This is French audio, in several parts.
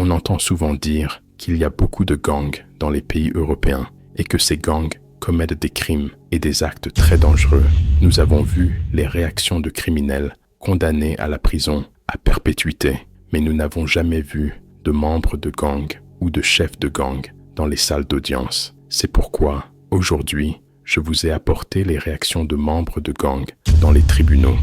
On entend souvent dire qu'il y a beaucoup de gangs dans les pays européens et que ces gangs commettent des crimes et des actes très dangereux. Nous avons vu les réactions de criminels condamnés à la prison à perpétuité, mais nous n'avons jamais vu de membres de gangs ou de chefs de gang dans les salles d'audience. C'est pourquoi, aujourd'hui, je vous ai apporté les réactions de membres de gangs dans les tribunaux.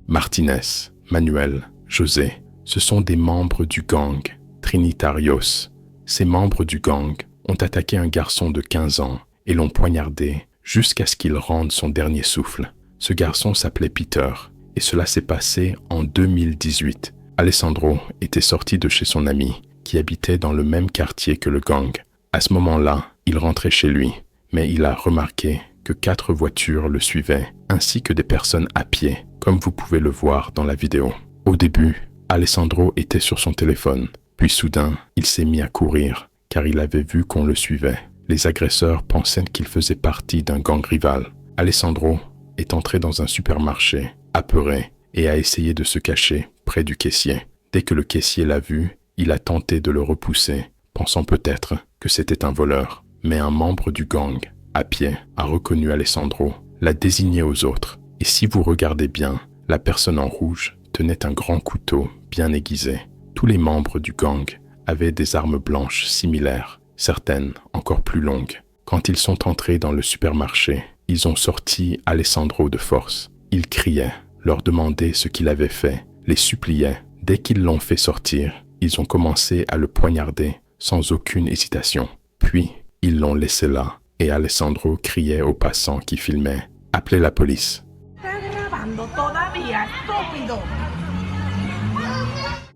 Martinez, Manuel, José, ce sont des membres du gang Trinitarios. Ces membres du gang ont attaqué un garçon de 15 ans et l'ont poignardé jusqu'à ce qu'il rende son dernier souffle. Ce garçon s'appelait Peter et cela s'est passé en 2018. Alessandro était sorti de chez son ami qui habitait dans le même quartier que le gang. À ce moment-là, il rentrait chez lui, mais il a remarqué que 4 voitures le suivaient, ainsi que des personnes à pied, comme vous pouvez le voir dans la vidéo. Au début, Alessandro était sur son téléphone, puis soudain, il s'est mis à courir, car il avait vu qu'on le suivait. Les agresseurs pensaient qu'il faisait partie d'un gang rival. Alessandro est entré dans un supermarché, apeuré, et a essayé de se cacher près du caissier. Dès que le caissier l'a vu, il a tenté de le repousser, pensant peut-être que c'était un voleur. Mais un membre du gang, à pied, a reconnu Alessandro, l'a désigné aux autres. Et si vous regardez bien, la personne en rouge tenait un grand couteau bien aiguisé. Tous les membres du gang avaient des armes blanches similaires, certaines encore plus longues. Quand ils sont entrés dans le supermarché, ils ont sorti Alessandro de force. Ils criaient, leur demandaient ce qu'il avait fait, les suppliaient. Dès qu'ils l'ont fait sortir, ils ont commencé à le poignarder sans aucune hésitation. Puis, ils l'ont laissé là et Alessandro criait aux passants qui filmaient « Appelez la police ».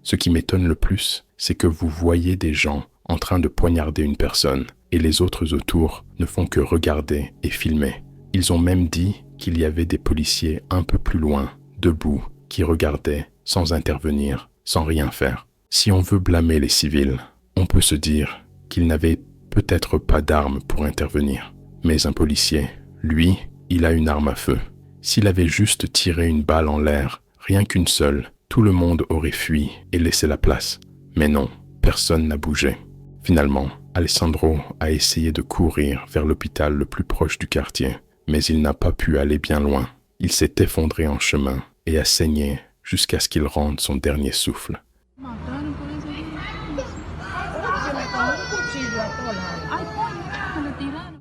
Ce qui m'étonne le plus, c'est que vous voyez des gens en train de poignarder une personne et les autres autour ne font que regarder et filmer. Ils ont même dit qu'il y avait des policiers un peu plus loin, debout, qui regardaient sans intervenir, sans rien faire. Si on veut blâmer les civils, on peut se dire qu'ils n'avaient peut-être pas d'armes pour intervenir. Mais un policier, lui, il a une arme à feu. S'il avait juste tiré une balle en l'air, rien qu'une seule, tout le monde aurait fui et laissé la place. Mais non, personne n'a bougé. Finalement, Alessandro a essayé de courir vers l'hôpital le plus proche du quartier, mais il n'a pas pu aller bien loin. Il s'est effondré en chemin et a saigné jusqu'à ce qu'il rende son dernier souffle.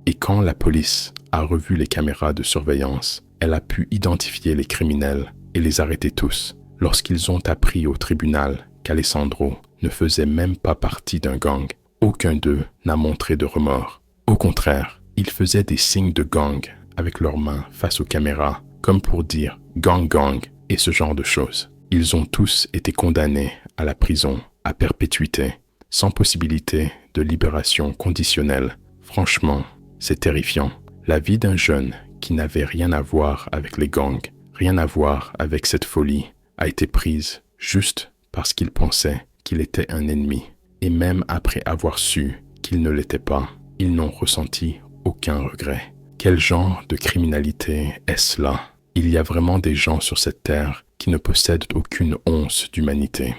Et quand la police a revu les caméras de surveillance, elle a pu identifier les criminels et les arrêter tous. Lorsqu'ils ont appris au tribunal qu'Alessandro ne faisait même pas partie d'un gang, aucun d'eux n'a montré de remords. Au contraire, ils faisaient des signes de gang avec leurs mains face aux caméras, comme pour dire « gang gang » et ce genre de choses. Ils ont tous été condamnés à la prison à perpétuité, sans possibilité de libération conditionnelle. Franchement, c'est terrifiant. La vie d'un jeune qui n'avait rien à voir avec les gangs, rien à voir avec cette folie, a été prise juste parce qu'il pensait qu'il était un ennemi. Et même après avoir su qu'il ne l'était pas, ils n'ont ressenti aucun regret. Quel genre de criminalité est-ce là? Il y a vraiment des gens sur cette terre qui ne possèdent aucune once d'humanité.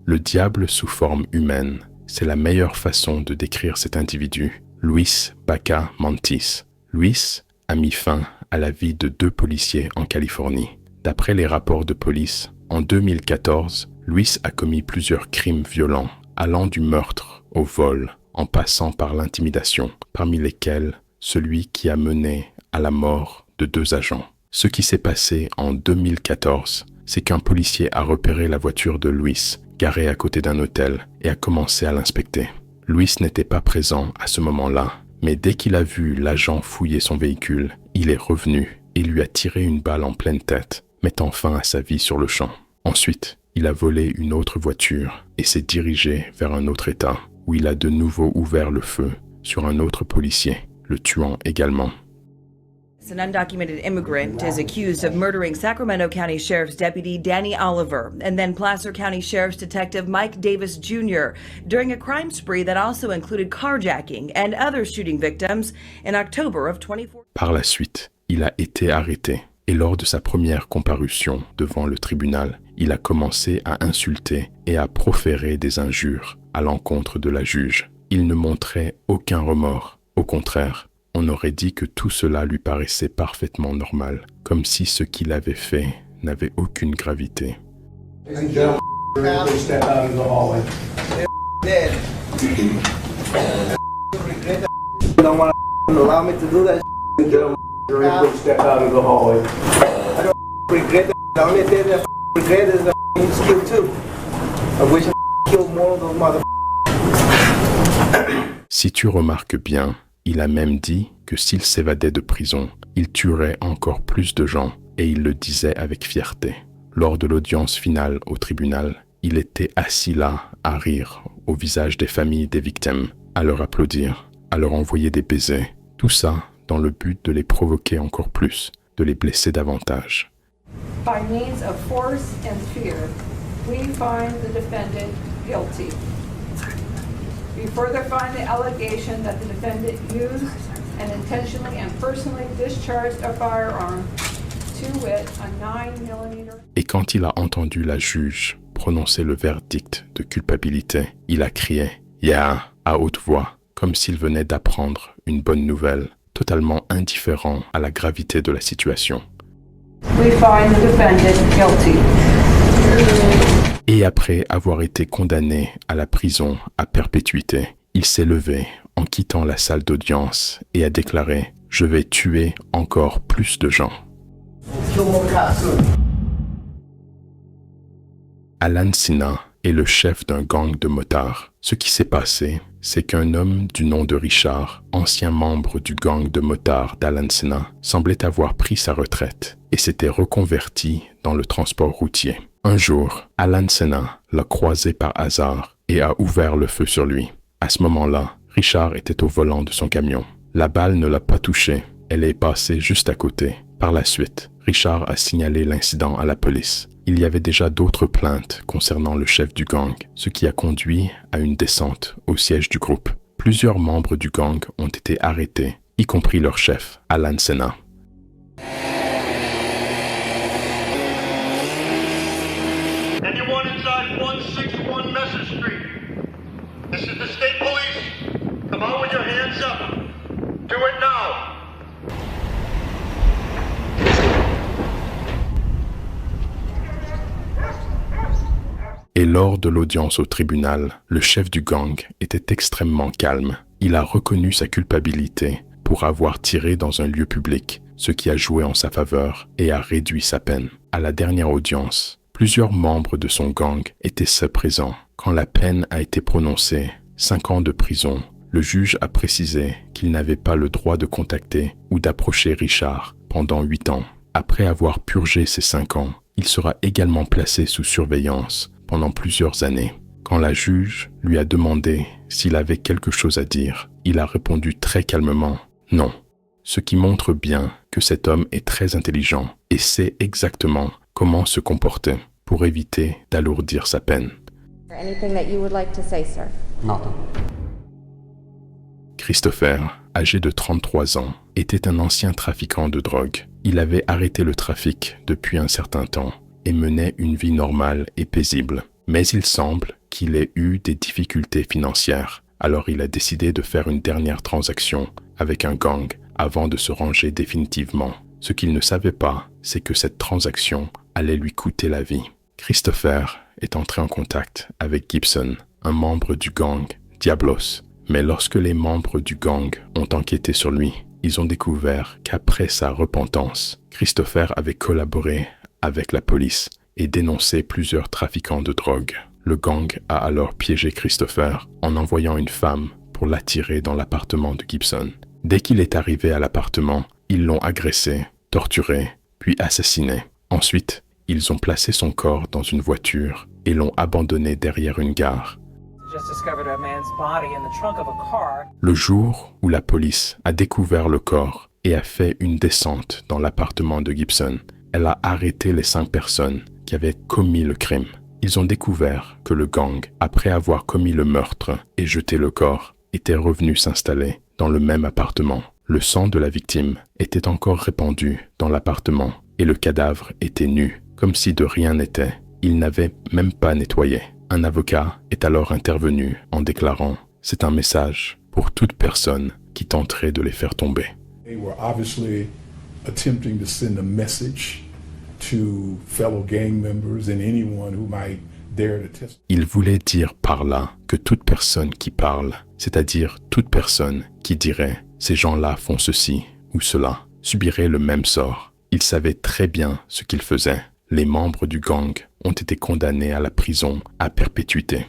Le diable sous forme humaine, c'est la meilleure façon de décrire cet individu, Luis Baca Mantis. Luis a mis fin à la vie de 2 policiers en Californie. D'après les rapports de police, en 2014, Luis a commis plusieurs crimes violents, allant du meurtre au vol, en passant par l'intimidation, parmi lesquels celui qui a mené à la mort de 2 agents. Ce qui s'est passé en 2014, c'est qu'un policier a repéré la voiture de Luis, garée à côté d'un hôtel, et a commencé à l'inspecter. Luis n'était pas présent à ce moment-là, mais dès qu'il a vu l'agent fouiller son véhicule, il est revenu et lui a tiré une balle en pleine tête, mettant fin à sa vie sur le champ. Ensuite, il a volé une autre voiture et s'est dirigé vers un autre État, où il a de nouveau ouvert le feu sur un autre policier, le tuant également. An undocumented immigrant is accused of murdering Sacramento County Sheriff's Deputy Danny Oliver and then Placer County Sheriff's Detective Mike Davis Jr. during a crime spree that also included carjacking and other shooting victims in October of 2014. Par la suite, il a été arrêté Et lors de sa première comparution devant le tribunal, il a commencé à insulter et à proférer des injures à l'encontre de la juge. Il ne montrait aucun remords. Au contraire, on aurait dit que tout cela lui paraissait parfaitement normal, comme si ce qu'il avait fait n'avait aucune gravité. Si tu remarques bien, il a même dit que s'il s'évadait de prison, il tuerait encore plus de gens, et il le disait avec fierté. Lors de l'audience finale au tribunal, il était assis là à rire au visage des familles des victimes, à leur applaudir, à leur envoyer des baisers, tout ça dans le but de les provoquer encore plus, de les blesser davantage. By means of force and fear, we find the defendant guilty. We further find the allegation that the defendant used and intentionally and personally discharged a firearm, to wit, a 9mm. Et quand il a entendu la juge prononcer le verdict de culpabilité, il a crié « Yeah !» à haute voix, comme s'il venait d'apprendre une bonne nouvelle, totalement indifférent à la gravité de la situation. We find the defendant guilty. Et après avoir été condamné à la prison à perpétuité, il s'est levé en quittant la salle d'audience et a déclaré « Je vais tuer encore plus de gens ». Alan Sina est le chef d'un gang de motards. Ce qui s'est passé, c'est qu'un homme du nom de Richard, ancien membre du gang de motards d'Alan Sina, semblait avoir pris sa retraite et s'était reconverti dans le transport routier. Un jour, Alan Sina l'a croisé par hasard et a ouvert le feu sur lui. À ce moment-là, Richard était au volant de son camion. La balle ne l'a pas touché, elle est passée juste à côté. Par la suite, Richard a signalé l'incident à la police. Il y avait déjà d'autres plaintes concernant le chef du gang, ce qui a conduit à une descente au siège du groupe. Plusieurs membres du gang ont été arrêtés, y compris leur chef, Alan Sina. Anyone inside 161 Message Street? This is the state police. Come on with your hands up. Do it now. Et lors de l'audience au tribunal, le chef du gang était extrêmement calme. Il a reconnu sa culpabilité pour avoir tiré dans un lieu public, ce qui a joué en sa faveur et a réduit sa peine. À la dernière audience, plusieurs membres de son gang étaient présents. Quand la peine a été prononcée, 5 ans de prison, le juge a précisé qu'il n'avait pas le droit de contacter ou d'approcher Richard pendant 8 ans. Après avoir purgé ces 5 ans, il sera également placé sous surveillance pendant plusieurs années. Quand la juge lui a demandé s'il avait quelque chose à dire, il a répondu très calmement « non », ce qui montre bien que cet homme est très intelligent et sait exactement comment se comporter pour éviter d'alourdir sa peine. Anything that you would like to say, sir? Nothing. Christopher, âgé de 33 ans, était un ancien trafiquant de drogue. Il avait arrêté le trafic depuis un certain temps et menait une vie normale et paisible. Mais il semble qu'il ait eu des difficultés financières. Alors il a décidé de faire une dernière transaction avec un gang avant de se ranger définitivement. Ce qu'il ne savait pas, c'est que cette transaction allait lui coûter la vie. Christopher est entré en contact avec Gibson, un membre du gang Diablos. Mais lorsque les membres du gang ont enquêté sur lui, ils ont découvert qu'après sa repentance, Christopher avait collaboré avec la police et dénoncé plusieurs trafiquants de drogue. Le gang a alors piégé Christopher en envoyant une femme pour l'attirer dans l'appartement de Gibson. Dès qu'il est arrivé à l'appartement, ils l'ont agressé, torturé, puis assassiné. Ensuite, ils ont placé son corps dans une voiture et l'ont abandonné derrière une gare. Le jour où la police a découvert le corps et a fait une descente dans l'appartement de Gibson, elle a arrêté les 5 personnes qui avaient commis le crime. Ils ont découvert que le gang, après avoir commis le meurtre et jeté le corps, était revenu s'installer dans le même appartement. Le sang de la victime était encore répandu dans l'appartement et le cadavre était nu, comme si de rien n'était. Il n'avait même pas nettoyé. Un avocat est alors intervenu en déclarant « C'est un message pour toute personne qui tenterait de les faire tomber ». They were obviously attempting to send a message to fellow gang members and anyone who might dare to testify. Il voulait dire par là que toute personne qui parle, c'est-à-dire toute personne qui dirait « ces gens-là font ceci ou cela », subirait le même sort. Il savait très bien ce qu'il faisait. Les membres du gang ont été condamnés à la prison à perpétuité.